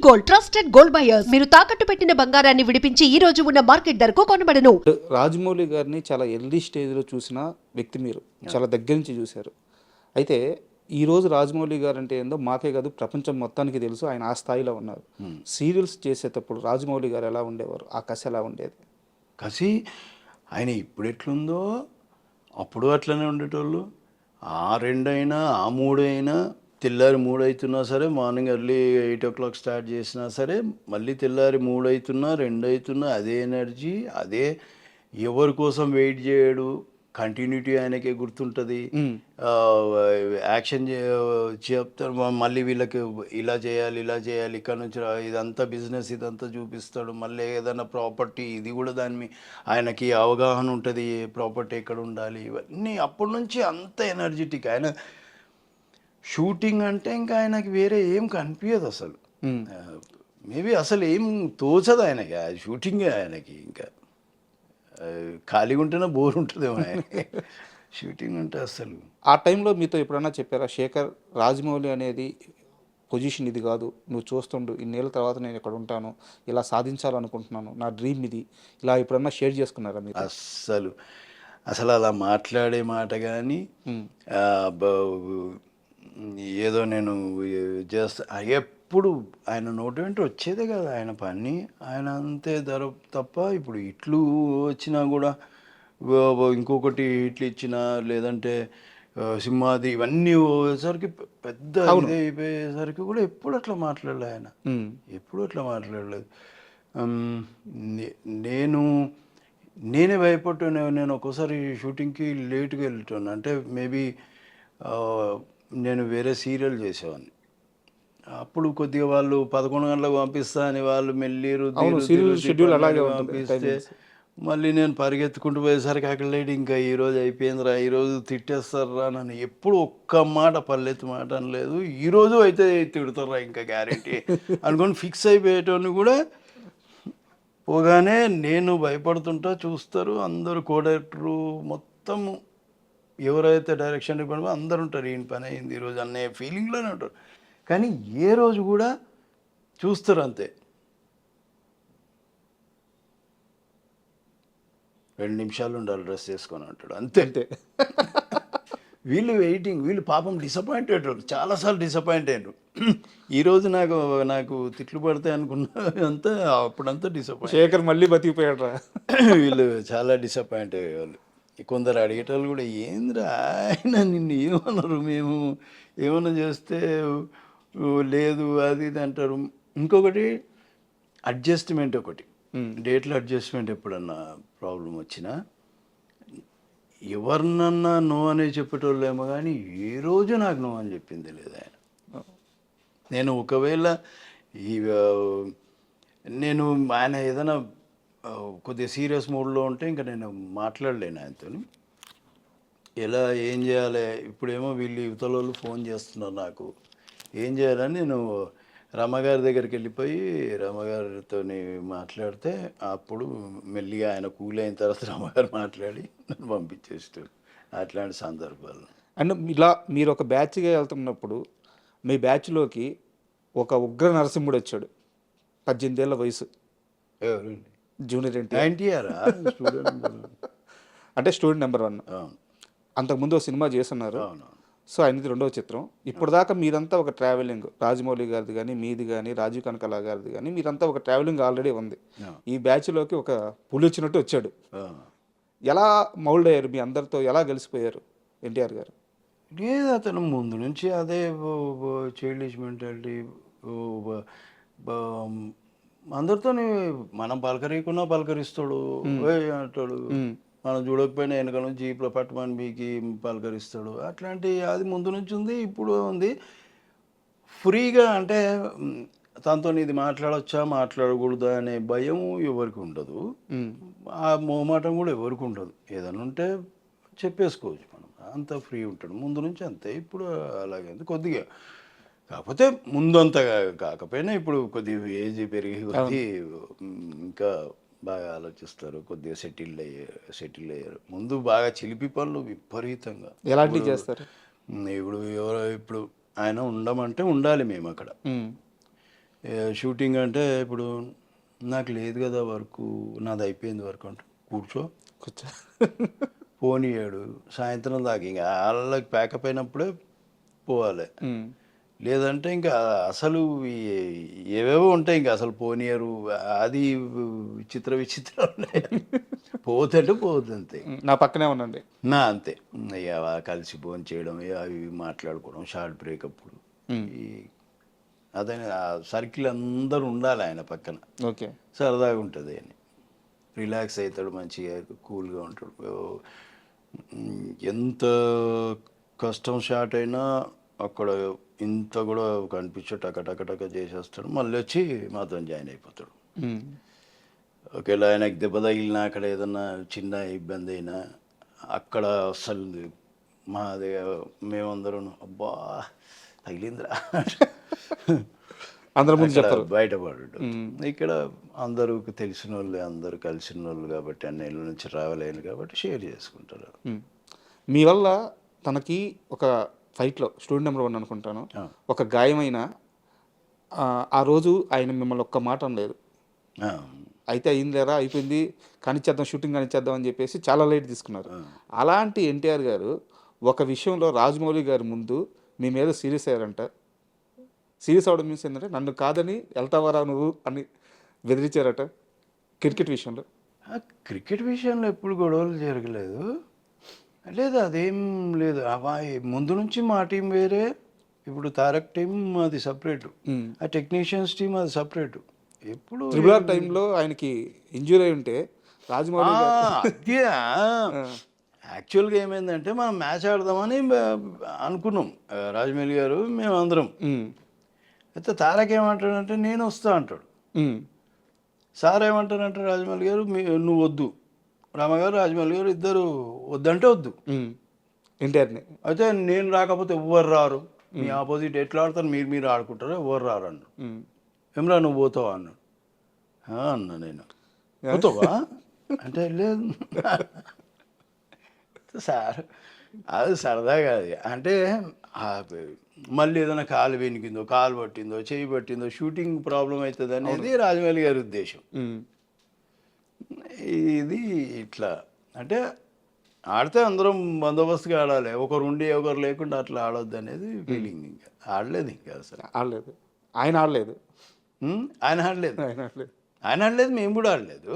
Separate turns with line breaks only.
Gold, trusted gold buyers. మీరు తాకట్టు పెట్టిన బంగారాన్ని విడిపించి ఈ రోజు ఉన్న మార్కెట్ ధరకు కొనబడను.
రాజమౌళి గారిని చాలా ఎర్లీ స్టేజ్లో చూసిన వ్యక్తి మీరు, చాలా దగ్గర నుంచి చూశారు. అయితే ఈరోజు రాజమౌళి గారు అంటే ఏందో మాకే కాదు ప్రపంచం మొత్తానికి తెలుసు. ఆయన ఆ స్థాయిలో ఉన్నారు. సీరియల్స్ చేసేటప్పుడు రాజమౌళి గారు ఎలా ఉండేవారు? ఆ కసి ఎలా ఉండేది?
కసి ఆయన ఇప్పుడు ఎట్లుందో అప్పుడు అట్లనే ఉండేటోళ్ళు. ఆ 2 అయినా ఆ 3 అయినా తెల్లారి 3 అవుతున్నా సరే, మార్నింగ్ ఎర్లీ 8 o'clock స్టార్ట్ చేసినా సరే, మళ్ళీ తెల్లారి 3 అవుతున్నా 2 అవుతున్నా అదే ఎనర్జీ, అదే. ఎవరి కోసం వెయిట్ చేయడు, కంటిన్యూటీ ఆయనకే గుర్తుంటుంది. యాక్షన్ చెప్తారు, మళ్ళీ వీళ్ళకి ఇలా చేయాలి ఇలా చేయాలి, ఇక్కడ నుంచి ఇదంతా బిజినెస్ ఇదంతా చూపిస్తాడు. మళ్ళీ ఏదైనా ప్రాపర్టీ ఇది కూడా ఆయనకి అవగాహన ఉంటుంది, ప్రాపర్టీ ఎక్కడ ఉండాలి, ఇవన్నీ అప్పటి నుంచి అంత ఎనర్జెటిక్. ఆయన షూటింగ్ అంటే ఇంకా ఆయనకి వేరే ఏం కనిపించదు అసలు. మేబీ అసలు ఏం తోచదు ఆయనకి, ఆ షూటింగే ఆయనకి. ఇంకా ఖాళీగా ఉంటేనే బోర్ ఉంటుందేమో ఆయన షూటింగ్ అంటే అసలు.
ఆ టైంలో మీతో ఎప్పుడన్నా చెప్పారా, శేఖర్ రాజమౌళి అనేది పొజిషన్ ఇది కాదు, నువ్వు చూస్తుండు, ఇన్నేళ్ళ తర్వాత నేను ఇక్కడ ఉంటాను, ఇలా సాధించాలనుకుంటున్నాను, నా డ్రీమ్ ఇది, ఇలా ఎప్పుడన్నా షేర్ చేసుకున్నారా మీరు?
అసలు అలా మాట్లాడే మాట కానీ ఏదో నేను చేస్తా ఎప్పుడు ఆయన నోటి వెంట వచ్చేదే కదా ఆయన పని. ఆయన అంతే తప్ప ఇప్పుడు ఇట్లు వచ్చినా కూడా, ఇంకొకటి ఇట్లు ఇచ్చినా, లేదంటే సింహాది ఇవన్నీ పోయేసరికి పెద్ద ఇదే అయిపోయేసరికి కూడా ఎప్పుడు అట్లా మాట్లాడలే ఆయన. ఎప్పుడు అట్లా మాట్లాడలేదు. నేనే భయపడ్డాను. నేను ఒక్కోసారి షూటింగ్కి లేట్గా వెళ్తాను. అంటే మేబీ నేను వేరే సీరియల్ చేసేవాడిని. అప్పుడు కొద్దిగా వాళ్ళు 11 గంటలకు పంపిస్తా అని వాళ్ళు మెల్లిరు
షెడ్యూల్ అలాగే
పంపిస్తే మళ్ళీ నేను పరిగెత్తుకుంటూ పోయేసరికి అక్కడ లేడు. ఇంకా ఈరోజు అయిపోయిందిరా, ఈరోజు తిట్టేస్తారా నన్ను. ఎప్పుడు ఒక్క మాట పల్లెత్తు మాట అనలేదు. ఈరోజు అయితే తిడతారా ఇంకా గ్యారెంటీ అనుకొని ఫిక్స్ అయిపోయేటోని కూడా పోగానే నేను భయపడుతుంటా. చూస్తారు అందరూ, కో డైరెక్టరు మొత్తం ఎవరైతే డైరెక్షన్ డిపార్ట్మెంట్ అందరు ఉంటారు, ఈయన పని అయింది ఈరోజు అనే ఫీలింగ్లోనే ఉంటారు. కానీ ఏ రోజు కూడా చూస్తారు అంతే, 2 నిమిషాలు ఉండాలి డ్రెస్ చేసుకొని అంటాడు అంతే అంతే. వీళ్ళు వెయిటింగ్, వీళ్ళు పాపం డిసప్పాయింట్ అయ్యారు, చాలాసార్లు డిసప్పాయింట్ అయ్యారు. ఈరోజు నాకు తిట్లు పడతాయి అనుకున్నా అంతా, అప్పుడంతా డిసప్పాయింట్.
శేఖర్ మళ్ళీ బతికిపోయాడు.
వీళ్ళు చాలా డిసప్పాయింట్ అయ్యేవాళ్ళు. కొందరు అడిగేటోళ్ళు కూడా, ఏంద్రా ఆయన నిన్ను ఏమన్నారు, మేము ఏమన్నా చేస్తే లేదు అది ఇది అంటారు. ఇంకొకటి అడ్జస్ట్మెంట్, ఒకటి డేట్లో అడ్జస్ట్మెంట్. ఎప్పుడన్నా ప్రాబ్లం వచ్చినా ఎవరినన్నా నో అనే చెప్పేటోళ్ళేమో, కానీ ఏ రోజు నాకు నో అని చెప్పింది లేదు ఆయన. నేను ఒకవేళ ఆయన ఏదైనా కొద్దిగా సీరియస్ మూడ్లో ఉంటే ఇంకా నేను మాట్లాడలేను ఆయనతో. ఎలా ఏం చేయాలి, ఇప్పుడేమో వీళ్ళు యువతల వాళ్ళు ఫోన్ చేస్తున్నారు నాకు, ఏం చేయాలని నేను రమ్మగారి దగ్గరికి వెళ్ళిపోయి రమ్మగారితో మాట్లాడితే, అప్పుడు మెల్లిగా ఆయన కూల్ అయిన తర్వాత రమ్మగారు మాట్లాడి నన్ను పంపించేస్తారు. అట్లాంటి సందర్భాలు.
అండ్ ఇలా మీరు ఒక బ్యాచ్గా వెళ్తున్నప్పుడు మీ బ్యాచ్లోకి ఒక ఉగ్ర నరసింహుడు వచ్చాడు, 18 ఏళ్ళ వయసు.
ఎవరండి?
జూనియర్
ఎన్టీఆర్
అంటే స్టూడెంట్ నెంబర్ 1. అంతకుముందు ఒక సినిమా చేస్తున్నారు. సో ఆయనది 2వ చిత్రం. ఇప్పుడు దాకా మీరంతా ఒక ట్రావెలింగ్, రాజమౌళి గారిది కానీ మీది కానీ రాజీవ్ కనకాల గారిది కానీ, మీరంతా ఒక ట్రావెలింగ్ ఆల్రెడీ ఉంది. ఈ బ్యాచ్లోకి ఒక పులి వచ్చినట్టు వచ్చాడు. ఎలా మౌల్డ్ అయ్యారు, మీ అందరితో ఎలా కలిసిపోయారు ఎన్టీఆర్ గారు?
లేదు, అతను ముందు నుంచి అదే చైల్డిష్ మెంటాలిటీ. అందరితో మనం పలకరీకున్నా పలకరిస్తాడు అంటాడు, మనం చూడకపోయినా వెనక నుంచి జీప్లో పట్టమని బీకి పలకరిస్తాడు. అట్లాంటి అది ముందు నుంచి ఉంది, ఇప్పుడు ఉంది. ఫ్రీగా అంటే తనతో ఇది మాట్లాడచ్చా మాట్లాడకూడదా అనే భయం ఎవరికి ఉండదు, ఆ మోమాటం కూడా ఎవరికి ఉండదు. ఏదైనా ఉంటే చెప్పేసుకోవచ్చు మనం, అంత ఫ్రీ ఉంటాడు ముందు నుంచి అంతే. ఇప్పుడు అలాగే కొద్దిగా, కాకపోతే ముందంతగా కాకపోయినా ఇప్పుడు కొద్దిగా ఏజ్ పెరిగి కొద్ది ఇంకా బాగా ఆలోచిస్తారు, కొద్దిగా సెటిల్ అయ్యారు. ముందు బాగా చిలిపి పనులు విపరీతంగా.
ఎలాంటివి చేస్తారు?
ఇప్పుడు ఆయన ఉండమంటే ఉండాలి మేము అక్కడ. షూటింగ్ అంటే ఇప్పుడు నాకు లేదు కదా వర్క్, నాది అయిపోయింది వర్క్ అంటే కూర్చో
కూర్చో.
పోనీయాడు సాయంత్రం దాకా ఇంకా వాళ్ళకి ప్యాకప్ అయినప్పుడే పోవాలి. లేదంటే ఇంకా అసలు ఏవేవో ఉంటాయి ఇంకా అసలు పోనీయరు, అది విచిత్రం ఉన్నాయి. పోతుంటే పోతుంది
నా పక్కనే ఉండండి.
నా అంతే. ఇక కలిసి భోజనం చేయడం, ఇక అవి ఇవి మాట్లాడుకోవడం, షార్ట్ బ్రేక్ అప్పుడు ఈ అదే ఆ సర్కిల్ అందరూ ఉండాలి ఆయన పక్కన.
ఓకే.
సరదాగా ఉంటుంది అని రిలాక్స్ అవుతాడు, మంచిగా కూల్గా ఉంటాడు. ఎంత కష్టం షార్ట్ అయినా అక్కడ ఇంత కూడా కనిపించే టక చేసేస్తాడు, మళ్ళీ వచ్చి మాతో జాయిన్ అయిపోతాడు. ఒకవేళ ఆయనకి దెబ్బ తగిలినా అక్కడ ఏదన్నా చిన్న ఇబ్బంది అయినా అక్కడ అస్సలు మాది మేమందరం అబ్బా తగిలిందిరా
అందరి ముందు చెప్తారు,
బయటపడు. ఇక్కడ అందరూ తెలిసిన వాళ్ళు, అందరూ కలిసిన వాళ్ళు కాబట్టి అన్నేళ్ళ నుంచి ట్రావెల్ అయ్యారు కాబట్టి షేర్ చేసుకుంటారు.
మీ వల్ల తనకి ఒక ఫైట్లో స్టూడెంట్ నెంబర్ 1 అనుకుంటాను, ఒక గాయమైన ఆ రోజు ఆయన మిమ్మల్ని ఒక్క మాట అనలేదు. అయితే అయిందిలేరా, అయిపోయింది, కానిచ్చేద్దాం, షూటింగ్ కానిచ్చేద్దాం అని చెప్పేసి చాలా లైట్ తీసుకున్నారు. అలాంటి ఎన్టీఆర్ గారు ఒక విషయంలో రాజమౌళి గారి ముందు మీ మీద సీరియస్ అయ్యారంట. సీరియస్ అవడం మీన్స్ ఏంటంటే నన్ను కాదని వెళ్తావరా నువ్వు అని బెదిరించారట క్రికెట్ విషయంలో.
క్రికెట్ విషయంలో ఎప్పుడు గొడవలు జరగలేదు. లేదు, అదేం లేదు. ముందు నుంచి మా టీం వేరే, ఇప్పుడు తారక్ టీం అది సపరేటు, ఆ టెక్నీషియన్స్ టీం అది సపరేటు. ఎప్పుడు
ట్రిబుల్ టైంలో ఆయనకి ఇంజూరీ అయి ఉంటే రాజమౌళి
అదే యాక్చువల్గా ఏమైందంటే మనం మ్యాచ్ ఆడదామని అనుకున్నాం, రాజమౌళి గారు మేము అందరం. అయితే తారక్ ఏమంటాడంటే నేను వస్తా అంటాడు, సార్ ఏమంటారంటే రాజమౌళి గారు నువ్వు వద్దు, రామగారు రాజమౌళి గారు ఇద్దరు వద్దంటే వద్దు
ఎన్టీఆర్ని.
అయితే నేను రాకపోతే ఎవ్వరు రారు, మీ ఆపోజిట్ ఎట్లా ఆడతారు, మీరు ఆడుకుంటారు, ఎవ్వరు రారు అన్నాడు. ఏమరా నువ్వు పోతావా అన్నాడు. అన్నా నేను పోతావా అంటే లేదు సార్, అది సరదాగా అది అంటే మళ్ళీ ఏదైనా కాలు వెనికిందో, కాలు పట్టిందో, చేయి పట్టిందో షూటింగ్ ప్రాబ్లం అవుతుంది అనేది రాజమౌళి గారి ఉద్దేశం. ఇది ఇట్లా అంటే ఆడితే అందరం బందోబస్తుగా ఆడాలి, ఒకరు ఉండి ఒకరు లేకుండా అట్లా ఆడొద్దు అనేది ఫీలింగ్. ఇంకా ఆడలేదు, ఇంకా అసలు
ఆడలేదు, ఆయన ఆడలేదు,
ఆయన ఆడలేదు, మేము కూడా ఆడలేదు.